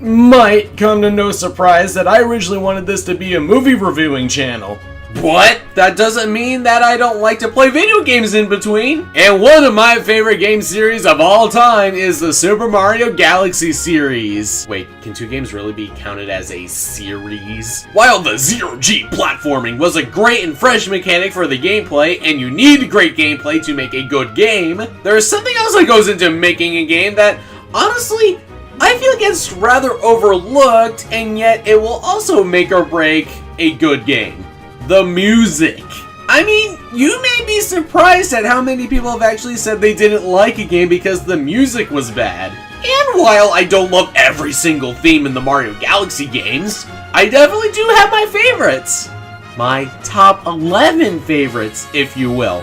might come to no surprise that I originally wanted this to be a movie reviewing channel. What? That doesn't mean that I don't like to play video games in between. And one of my favorite game series of all time is the Super Mario Galaxy series. Wait, can two games really be counted as a series? While the zero-G platforming was a great and fresh mechanic for the gameplay, and you need great gameplay to make a good game, there is something else that goes into making a game that, honestly, I feel gets rather overlooked, and yet it will also make or break a good game. The music. I mean, you may be surprised at how many people have actually said they didn't like a game because the music was bad. And while I don't love every single theme in the Mario Galaxy games, I definitely do have my favorites. My top 11 favorites, if you will.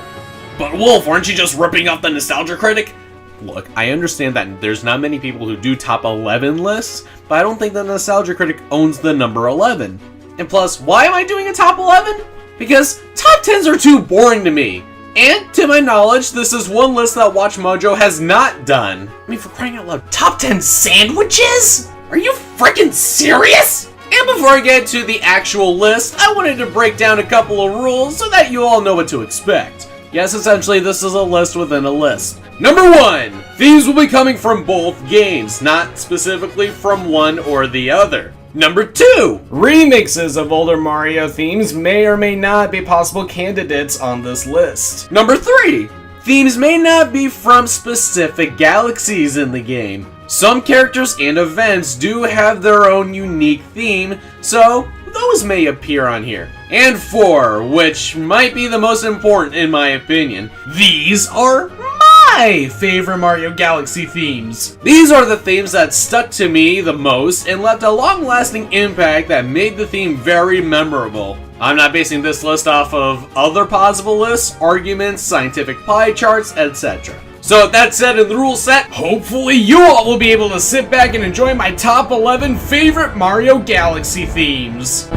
But Wolf, aren't you just ripping off the nostalgia critic? Look, I understand that there's not many people who do top 11 lists, but I don't think the nostalgia critic owns the number 11. And plus, why am I doing a top 11? Because top 10s are too boring to me. And, to my knowledge, this is one list that Watch Mojo has not done. I mean, for crying out loud, top 10 sandwiches? Are you freaking serious? And before I get to the actual list, I wanted to break down a couple of rules so that you all know what to expect. Yes, essentially, this is a list within a list. Number 1, themes will be coming from both games, not specifically from one or the other. Number 2, remixes of older Mario themes may or may not be possible candidates on this list. Number 3, themes may not be from specific galaxies in the game. Some characters and events do have their own unique theme, so those may appear on here. And 4, which might be the most important in my opinion, these are my favorite Mario Galaxy themes. These are the themes that stuck to me the most and left a long-lasting impact that made the theme very memorable. I'm not basing this list off of other possible lists, arguments, scientific pie charts, etc. So with that said and the rules set, hopefully you all will be able to sit back and enjoy my top 11 favorite Mario Galaxy themes.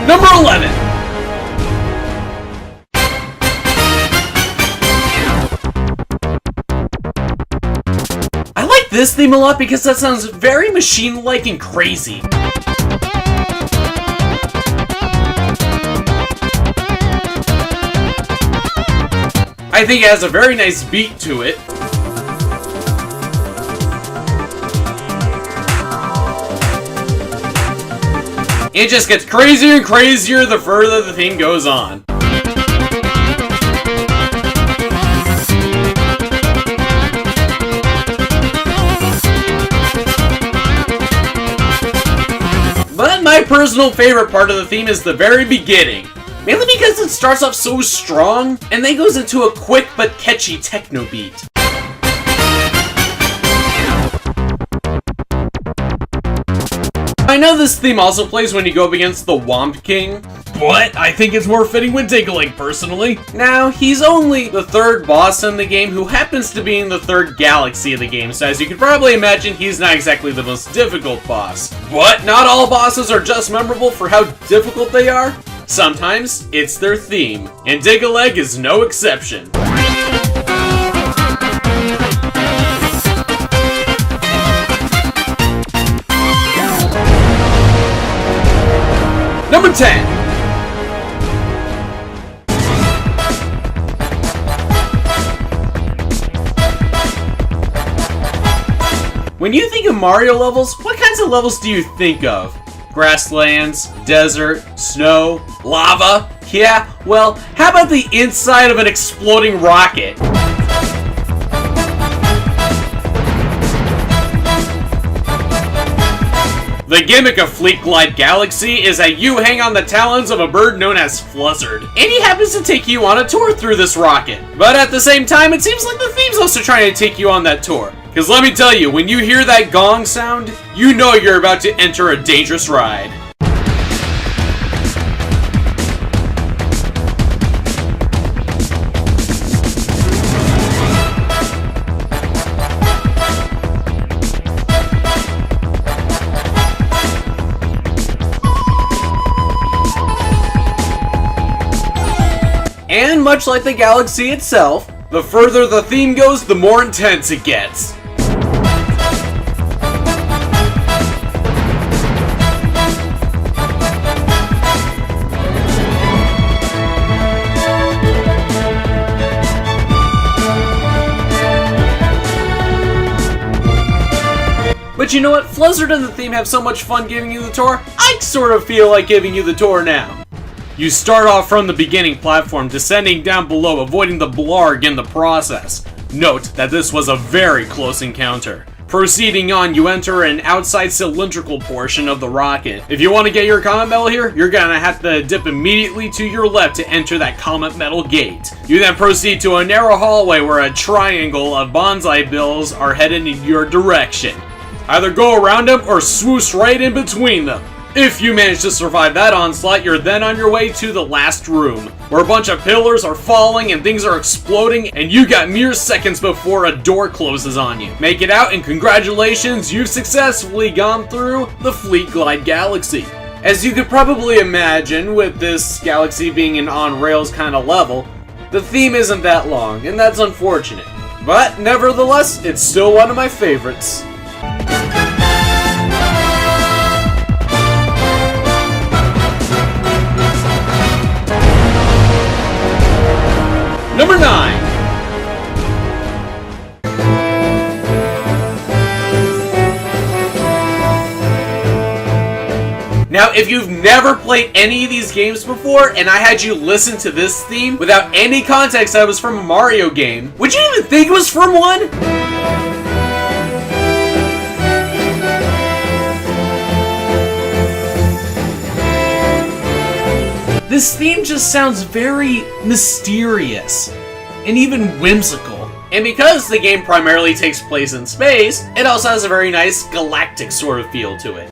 Number 11. I like this theme a lot because that sounds very machine-like and crazy. I think it has a very nice beat to it. It just gets crazier and crazier the further the theme goes on. But my personal favorite part of the theme is the very beginning. Mainly because it starts off so strong, and then goes into a quick but catchy techno beat. I know this theme also plays when you go up against the Womp King, but I think it's more fitting with Digga-leg personally. Now, he's only the third boss in the game who happens to be in the third galaxy of the game, so as you can probably imagine, he's not exactly the most difficult boss. But not all bosses are just memorable for how difficult they are. Sometimes it's their theme, and Digga-leg is no exception. Number 10. When you think of Mario levels, what kinds of levels do you think of? Grasslands, desert, snow, lava? Yeah, well, how about the inside of an exploding rocket? The gimmick of Fleet Glide Galaxy is that you hang on the talons of a bird known as Fluzzard, and he happens to take you on a tour through this rocket. But at the same time, it seems like the theme's also trying to take you on that tour. Cause let me tell you, when you hear that gong sound, you know you're about to enter a dangerous ride. And much like the galaxy itself, the further the theme goes, the more intense it gets. But you know what? Fluzzard and the theme have so much fun giving you the tour, I sort of feel like giving you the tour now. You start off from the beginning platform, descending down below, avoiding the blarg in the process. Note that this was a very close encounter. Proceeding on, you enter an outside cylindrical portion of the rocket. If you want to get your comet medal here, you're gonna have to dip immediately to your left to enter that comet medal gate. You then proceed to a narrow hallway where a triangle of bonsai bills are headed in your direction. Either go around them or swoosh right in between them. If you manage to survive that onslaught, you're then on your way to the last room, where a bunch of pillars are falling and things are exploding, and you got mere seconds before a door closes on you. Make it out, and congratulations, you've successfully gone through the Fleet Glide Galaxy. As you could probably imagine, with this galaxy being an on-rails kind of level, the theme isn't that long, and that's unfortunate. But nevertheless, it's still one of my favorites. Number 9. Now, if you've never played any of these games before, and I had you listen to this theme without any context that it was from a Mario game, would you even think it was from one? This theme just sounds very mysterious, and even whimsical. And because the game primarily takes place in space, it also has a very nice galactic sort of feel to it.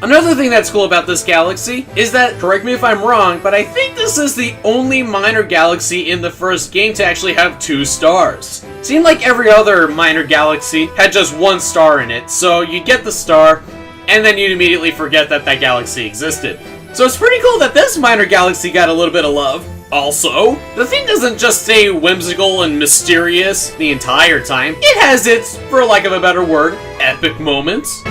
Another thing that's cool about this galaxy is that, correct me if I'm wrong, but I think this is the only minor galaxy in the first game to actually have 2 stars. Seemed like every other minor galaxy had just 1 star in it, so you get the star, and then you'd immediately forget that that galaxy existed. So it's pretty cool that this minor galaxy got a little bit of love. Also, the theme doesn't just stay whimsical and mysterious the entire time. It has its, for lack of a better word, epic moments.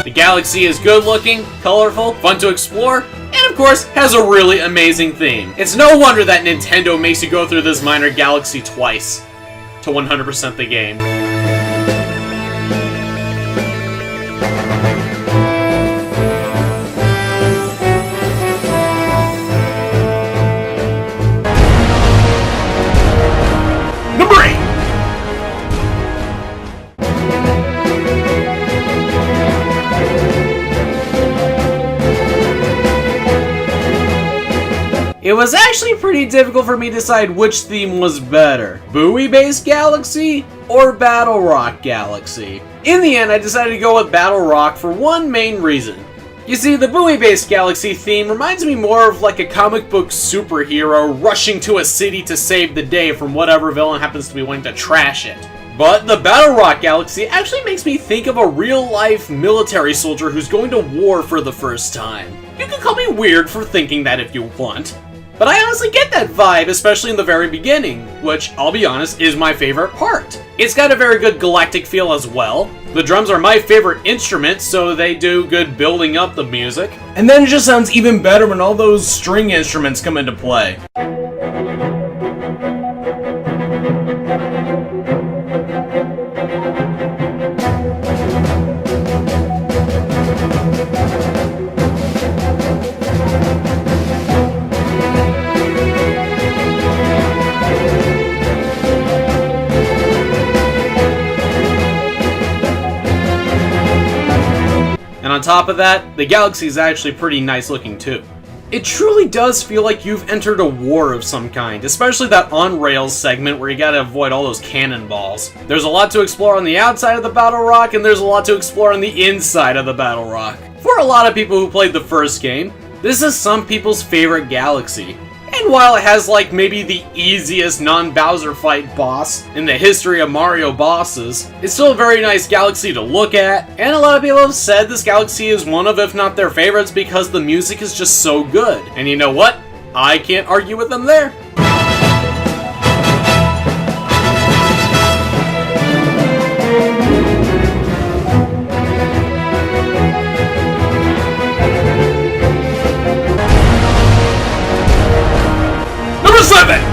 The galaxy is good looking, colorful, fun to explore, and of course, has a really amazing theme. It's no wonder that Nintendo makes you go through this minor galaxy twice to 100% the game. Number 8! It was actually pretty difficult for me to decide which theme was better, Buoy-based Galaxy or Battle Rock Galaxy. In the end, I decided to go with Battle Rock for one main reason. You see, the Buoy-based Galaxy theme reminds me more of like a comic book superhero rushing to a city to save the day from whatever villain happens to be wanting to trash it. But the Battle Rock Galaxy actually makes me think of a real-life military soldier who's going to war for the first time. You can call me weird for thinking that if you want. But I honestly get that vibe, especially in the very beginning, which, I'll be honest, is my favorite part. It's got a very good galactic feel as well. The drums are my favorite instrument, so they do good building up the music. And then it just sounds even better when all those string instruments come into play. And on top of that, the galaxy is actually pretty nice looking too. It truly does feel like you've entered a war of some kind, especially that on-rails segment where you gotta avoid all those cannonballs. There's a lot to explore on the outside of the Battle Rock, and there's a lot to explore on the inside of the Battle Rock. For a lot of people who played the first game, this is some people's favorite galaxy. And while it has like maybe the easiest non-Bowser fight boss in the history of Mario bosses, it's still a very nice galaxy to look at, and a lot of people have said this galaxy is one of, if not their favorites, because the music is just so good. And you know what? I can't argue with them there. Number 7!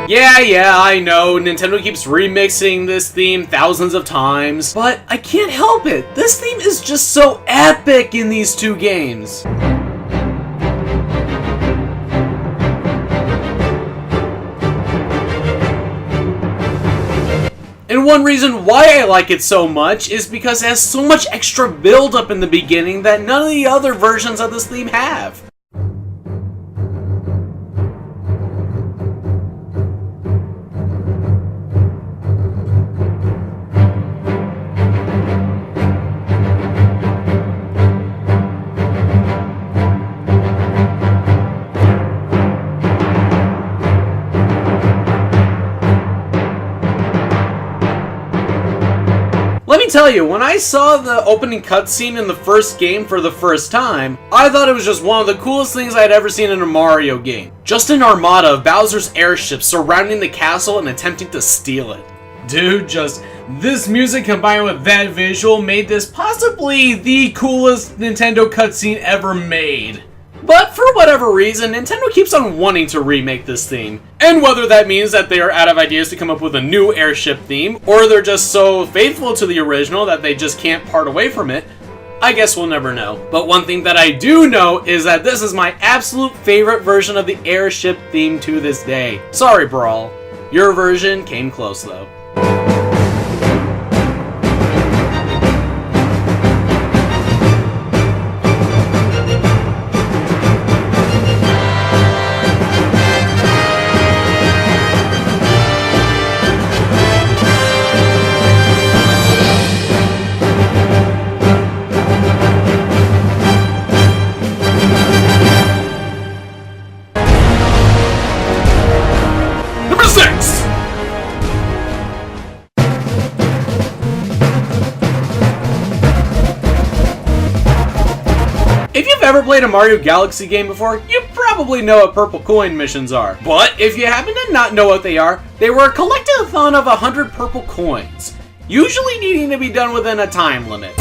Yeah, I know, Nintendo keeps remixing this theme thousands of times, but I can't help it. This theme is just so epic in these two games. And one reason why I like it so much is because it has so much extra build-up in the beginning that none of the other versions of this theme have. Let me tell you, when I saw the opening cutscene in the first game for the first time, I thought it was just one of the coolest things I had ever seen in a Mario game. Just an armada of Bowser's airships surrounding the castle and attempting to steal it. Dude, just this music combined with that visual made this possibly the coolest Nintendo cutscene ever made. But for whatever reason, Nintendo keeps on wanting to remake this theme. And whether that means that they are out of ideas to come up with a new airship theme, or they're just so faithful to the original that they just can't part away from it, I guess we'll never know. But one thing that I do know is that this is my absolute favorite version of the airship theme to this day. Sorry, Brawl. Your version came close though. If you've ever played a Mario Galaxy game before, you probably know what purple coin missions are. But if you happen to not know what they are, they were a collectathon of 100 purple coins, usually needing to be done within a time limit.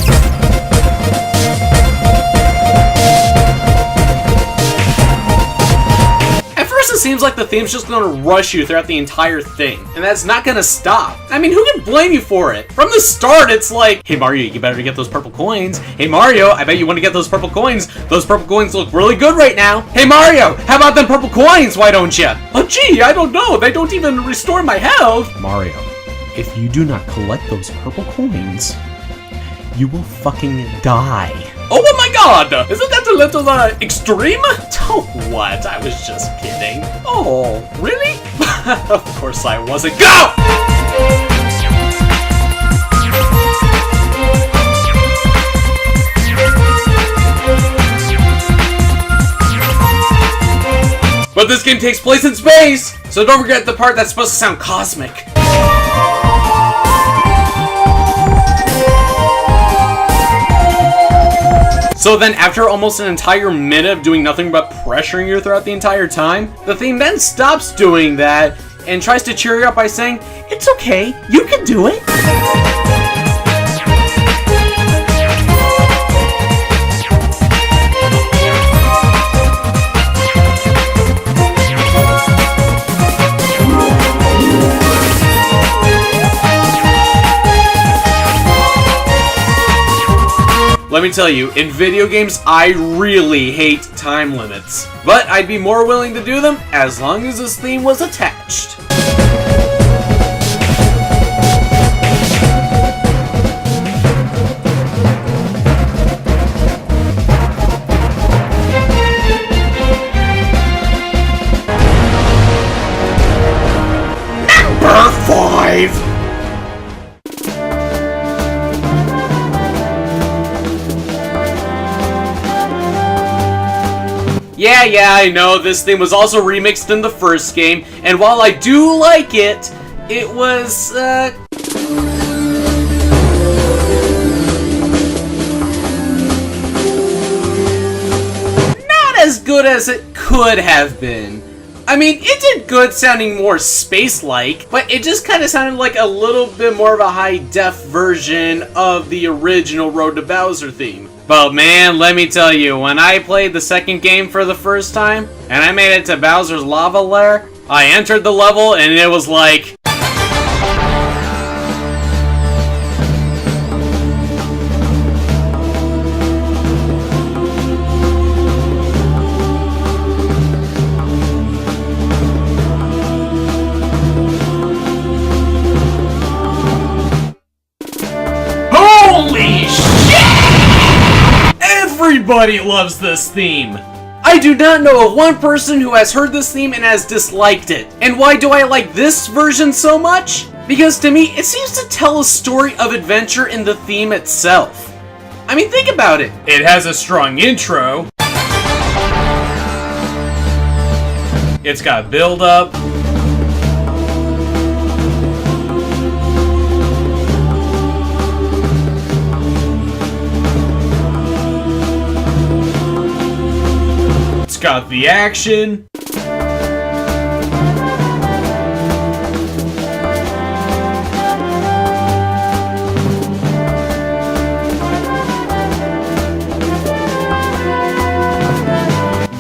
At first it seems like the theme's just gonna rush you throughout the entire thing, and that's not gonna stop. I mean, who can blame you for it? From the start, it's like, hey Mario, you better get those purple coins. Hey Mario, I bet you want to get those purple coins. Those purple coins look really good right now. Hey Mario, how about them purple coins, why don't you? Oh gee, I don't know, they don't even restore my health. Mario, if you do not collect those purple coins, you will fucking die. Oh my god! Isn't that a little, extreme? Oh, what? I was just kidding. Oh, really? Of course I wasn't. Go! But this game takes place in space, so don't forget the part that's supposed to sound cosmic. So then after almost an entire minute of doing nothing but pressuring you throughout the entire time, the theme then stops doing that and tries to cheer you up by saying, "It's okay, you can do it." Let me tell you, in video games, I really hate time limits. But I'd be more willing to do them as long as this theme was attached. Number 5! Yeah, I know, this theme was also remixed in the first game, and while I do like it, it was, not as good as it could have been. I mean, it did good sounding more space-like, but it just kind of sounded like a little bit more of a high-def version of the original Road to Bowser theme. But man, let me tell you, when I played the second game for the first time, and I made it to Bowser's lava lair, I entered the level and it was like... Holy shit! Everybody loves this theme! I do not know of one person who has heard this theme and has disliked it. And why do I like this version so much? Because to me, it seems to tell a story of adventure in the theme itself. I mean, think about it. It has a strong intro. It's got build-up. Got the action.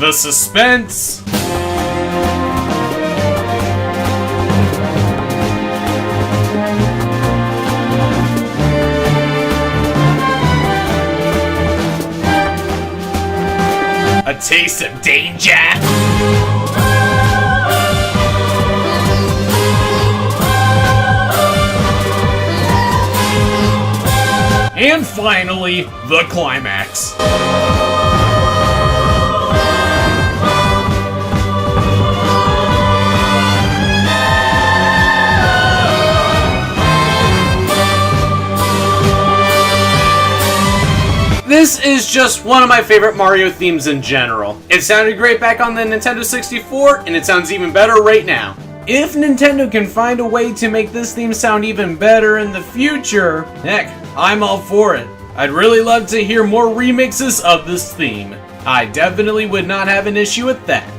The suspense. A taste of danger. And finally, the climax. This is just one of my favorite Mario themes in general. It sounded great back on the Nintendo 64, and it sounds even better right now. If Nintendo can find a way to make this theme sound even better in the future, heck, I'm all for it. I'd really love to hear more remixes of this theme. I definitely would not have an issue with that.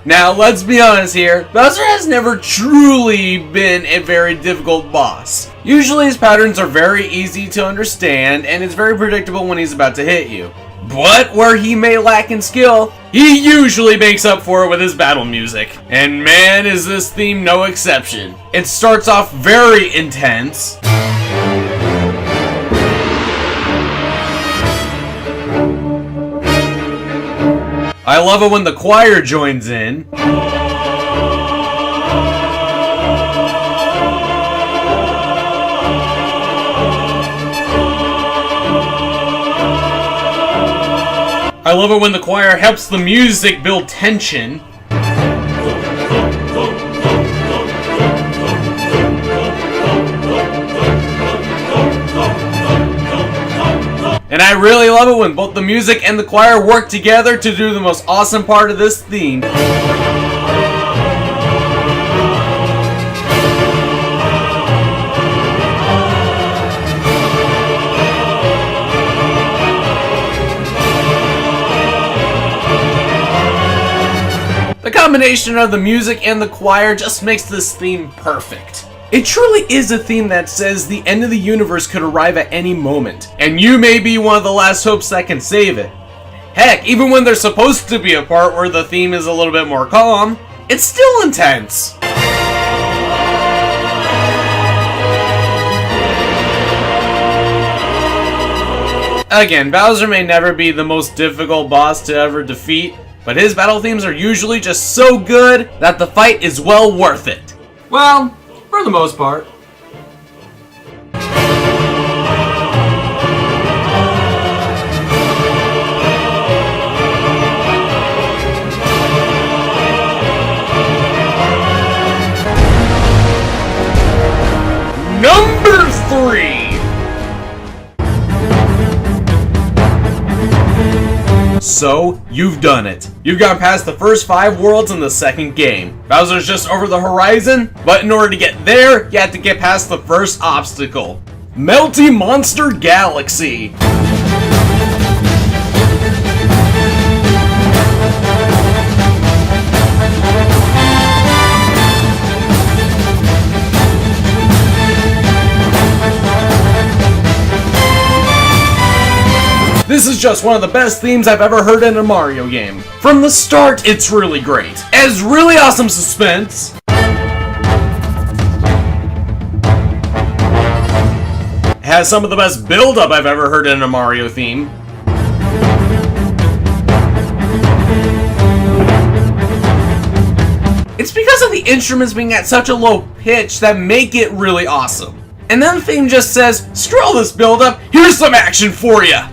Now, let's be honest here, Bowser has never truly been a very difficult boss. Usually his patterns are very easy to understand, and it's very predictable when he's about to hit you. But where he may lack in skill, he usually makes up for it with his battle music. And man, is this theme no exception. It starts off very intense. I love it when the choir joins in. I love it when the choir helps the music build tension. And I really love it when both the music and the choir work together to do the most awesome part of this theme. The combination of the music and the choir just makes this theme perfect. It truly is a theme that says the end of the universe could arrive at any moment, and you may be one of the last hopes that can save it. Heck, even when there's supposed to be a part where the theme is a little bit more calm, it's still intense. Again, Bowser may never be the most difficult boss to ever defeat, but his battle themes are usually just so good that the fight is well worth it. Well, for the most part. Number 3! So, you've done it. You've gone past the first 5 worlds in the second game. Bowser's just over the horizon, but in order to get there, you have to get past the first obstacle. Melty Monster Galaxy. This is just one of the best themes I've ever heard in a Mario game. From the start, it's really great. It has really awesome suspense. It has some of the best build-up I've ever heard in a Mario theme. It's because of the instruments being at such a low pitch that make it really awesome. And then the theme just says, screw all this build-up, here's some action for ya!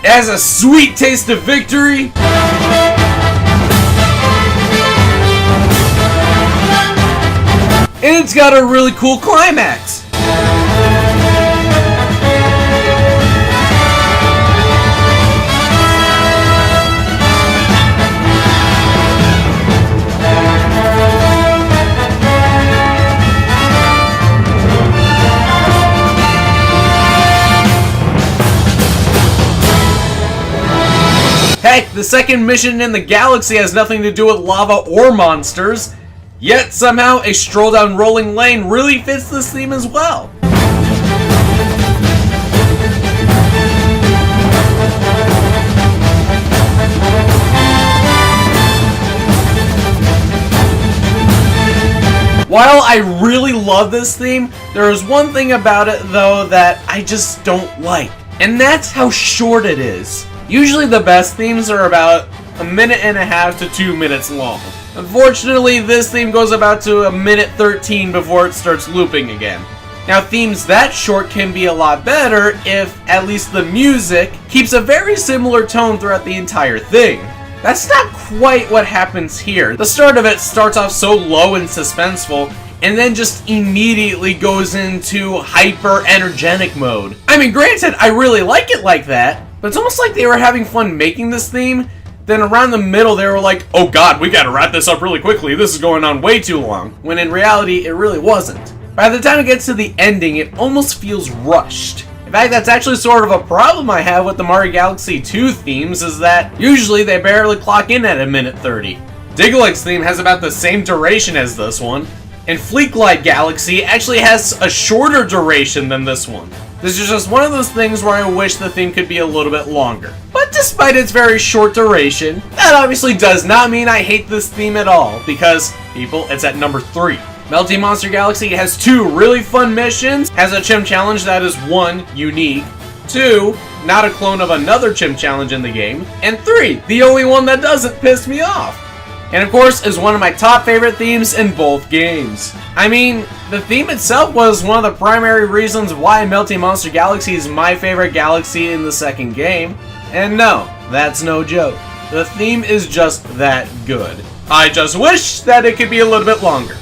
It has a sweet taste of victory. And it's got a really cool climax. Heck, the second mission in the galaxy has nothing to do with lava or monsters, yet somehow a stroll down rolling lane really fits this theme as well. While I really love this theme, there is one thing about it though that I just don't like, and that's how short it is. Usually the best themes are about 1.5 minutes to 2 minutes long. Unfortunately, this theme goes about to 1:13 before it starts looping again. Now, themes that short can be a lot better if at least the music keeps a very similar tone throughout the entire thing. That's not quite what happens here. The start of it starts off so low and suspenseful, and then just immediately goes into hyper-energetic mode. I mean, granted, I really like it like that, but it's almost like they were having fun making this theme, then around the middle they were like, oh god, we gotta wrap this up really quickly, this is going on way too long, when in reality, it really wasn't. By the time it gets to the ending, it almost feels rushed. In fact, that's actually sort of a problem I have with the Mario Galaxy 2 themes, is that usually they barely clock in at 1:30. Digga-Leg's theme has about the same duration as this one, and Fleet Galaxy actually has a shorter duration than this one. This is just one of those things where I wish the theme could be a little bit longer. But despite its very short duration, that obviously does not mean I hate this theme at all, because, people, it's at number 3. Melty Monster Galaxy has 2 really fun missions, has a Chim Challenge that is 1, unique, 2, not a clone of another Chim Challenge in the game, and 3, the only one that doesn't piss me off. and of course is one of my top favorite themes in both games. I mean, the theme itself was one of the primary reasons why Melty Monster Galaxy is my favorite galaxy in the second game. And no, that's no joke. The theme is just that good. I just wish that it could be a little bit longer.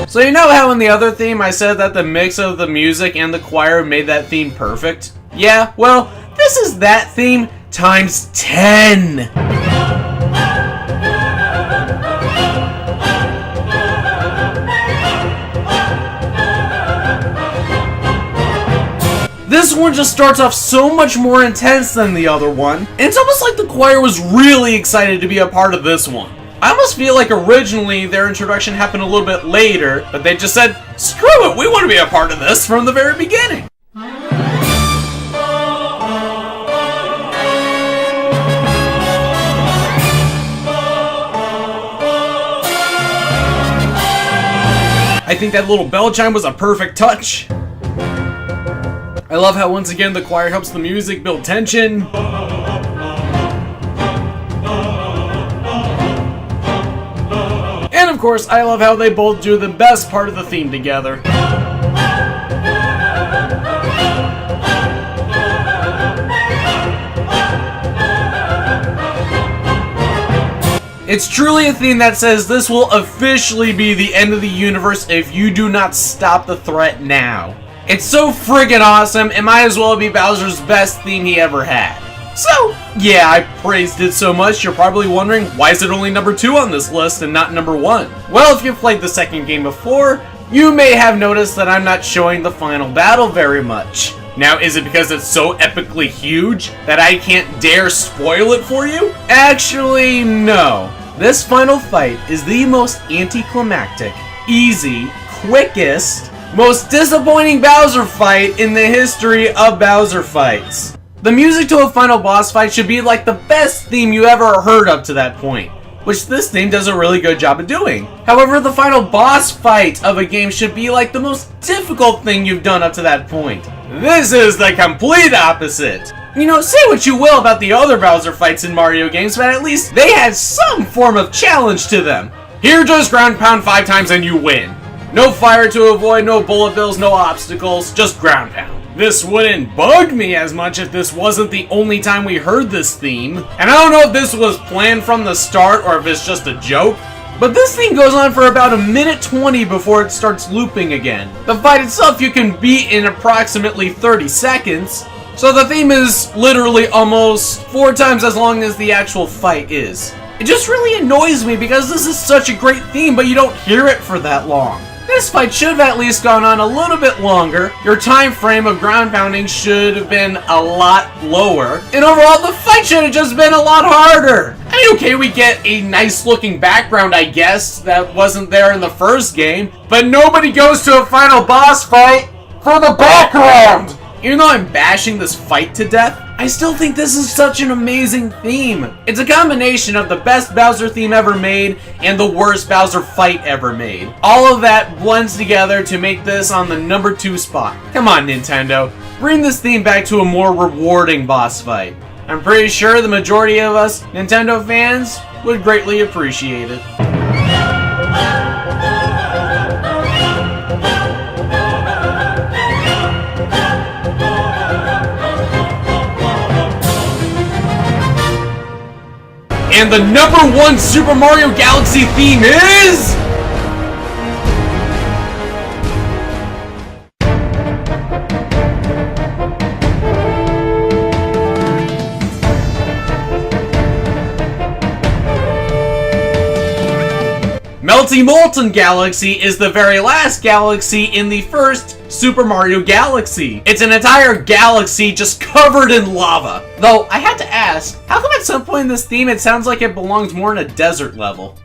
So you know how in the other theme I said that the mix of the music and the choir made that theme perfect? Yeah, well, this is that theme times 10! This one just starts off so much more intense than the other one, and it's almost like the choir was really excited to be a part of this one. I almost feel like originally their introduction happened a little bit later, but they just said, screw it, we want to be a part of this from the very beginning. I think that little bell chime was a perfect touch. I love how once again the choir helps the music build tension. And of course, I love how they both do the best part of the theme together. It's truly a theme that says this will officially be the end of the universe if you do not stop the threat now. It's so friggin' awesome, it might as well be Bowser's best theme he ever had. So, yeah, I praised it so much, you're probably wondering, why is it only number 2 on this list and not number 1? Well, if you've played the second game before, you may have noticed that I'm not showing the final battle very much. Now, is it because it's so epically huge that I can't dare spoil it for you? Actually, no. This final fight is the most anticlimactic, easy, quickest, most disappointing Bowser fight in the history of Bowser fights. The music to a final boss fight should be like the best theme you ever heard up to that point, which this theme does a really good job of doing. However, the final boss fight of a game should be like the most difficult thing you've done up to that point. This is the complete opposite. You know, say what you will about the other Bowser fights in Mario games, but at least they had some form of challenge to them. Here, just ground pound 5 times and you win. No fire to avoid, no bullet bills, no obstacles, just ground pound. This wouldn't bug me as much if this wasn't the only time we heard this theme. And I don't know if this was planned from the start or if it's just a joke, but this theme goes on for about 1:20 before it starts looping again. The fight itself you can beat in approximately 30 seconds, so the theme is literally almost 4 times as long as the actual fight is. It just really annoys me because this is such a great theme, but you don't hear it for that long. This fight should have at least gone on a little bit longer, your time frame of ground pounding should have been a lot lower, and overall the fight should have just been a lot harder. I mean, okay, we get a nice looking background, I guess, that wasn't there in the first game, but nobody goes to a final boss fight for the background! Even though I'm bashing this fight to death, I still think this is such an amazing theme. It's a combination of the best Bowser theme ever made and the worst Bowser fight ever made. All of that blends together to make this on the number 2 spot. Come on, Nintendo. Bring this theme back to a more rewarding boss fight. I'm pretty sure the majority of us Nintendo fans would greatly appreciate it. And the number 1 Super Mario Galaxy theme is... Melty Molten Galaxy is the very last galaxy in the first Super Mario Galaxy. It's an entire galaxy just covered in lava. Though, I had to ask, how come at some point in this theme it sounds like it belongs more in a desert level?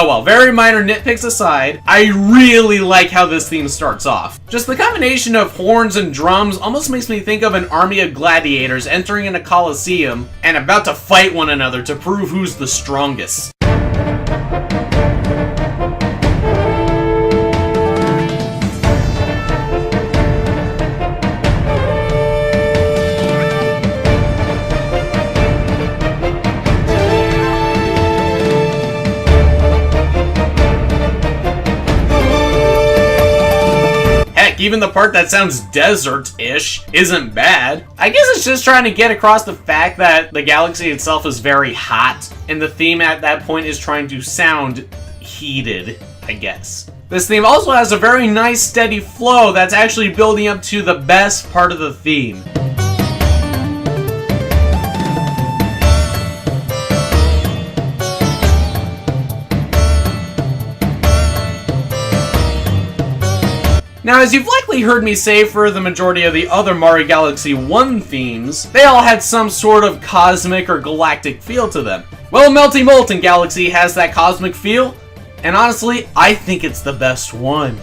Oh well, very minor nitpicks aside, I really like how this theme starts off. Just the combination of horns and drums almost makes me think of an army of gladiators entering in a coliseum and about to fight one another to prove who's the strongest. Even the part that sounds desert-ish isn't bad. I guess it's just trying to get across the fact that the galaxy itself is very hot, and the theme at that point is trying to sound heated, I guess. This theme also has a very nice steady flow that's actually building up to the best part of the theme. Now, as you've likely heard me say for the majority of the other Mario Galaxy 1 themes, they all had some sort of cosmic or galactic feel to them. Well, Melty Molten Galaxy has that cosmic feel, and honestly, I think it's the best one.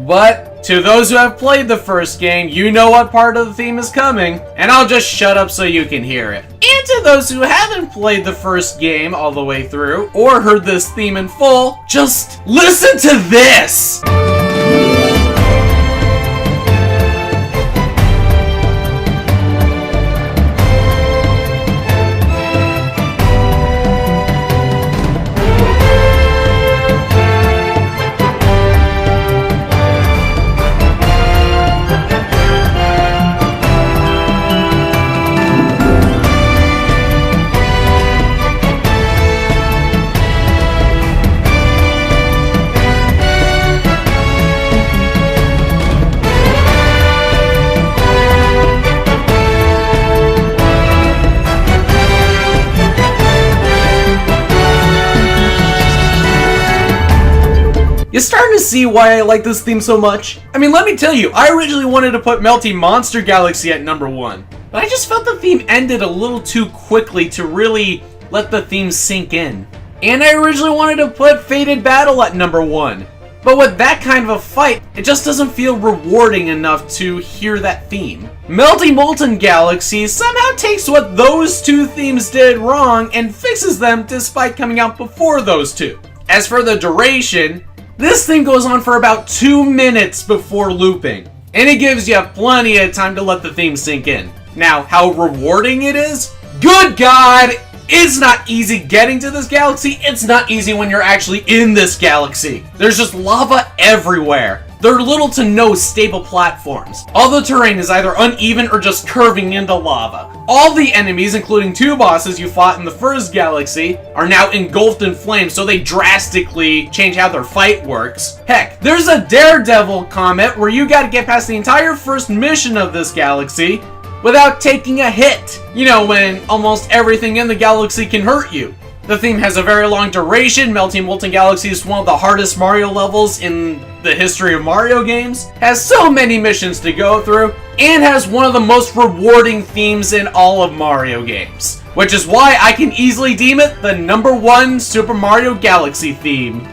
But to those who have played the first game, you know what part of the theme is coming, and I'll just shut up so you can hear it. And to those who haven't played the first game all the way through, or heard this theme in full, just listen to this! You starting to see why I like this theme so much? I mean, let me tell you, I originally wanted to put Melty Monster Galaxy at number 1, but I just felt the theme ended a little too quickly to really let the theme sink in. And I originally wanted to put Fated Battle at number 1, but with that kind of a fight, it just doesn't feel rewarding enough to hear that theme. Melty Molten Galaxy somehow takes what those two themes did wrong and fixes them despite coming out before those two. As for the duration, this thing goes on for about 2 minutes before looping, and it gives you plenty of time to let the theme sink in. Now, how rewarding it is? Good God! It's not easy getting to this galaxy, it's not easy when you're actually in this galaxy. There's just lava everywhere. There are little to no stable platforms. All the terrain is either uneven or just curving into lava. All the enemies, including 2 bosses you fought in the first galaxy, are now engulfed in flames, so they drastically change how their fight works. Heck, there's a Daredevil comet where you gotta get past the entire first mission of this galaxy without taking a hit. You know, when almost everything in the galaxy can hurt you. The theme has a very long duration. Melty Molten Galaxy is one of the hardest Mario levels in the history of Mario games, has so many missions to go through, and has one of the most rewarding themes in all of Mario games. Which is why I can easily deem it the #1 Super Mario Galaxy theme.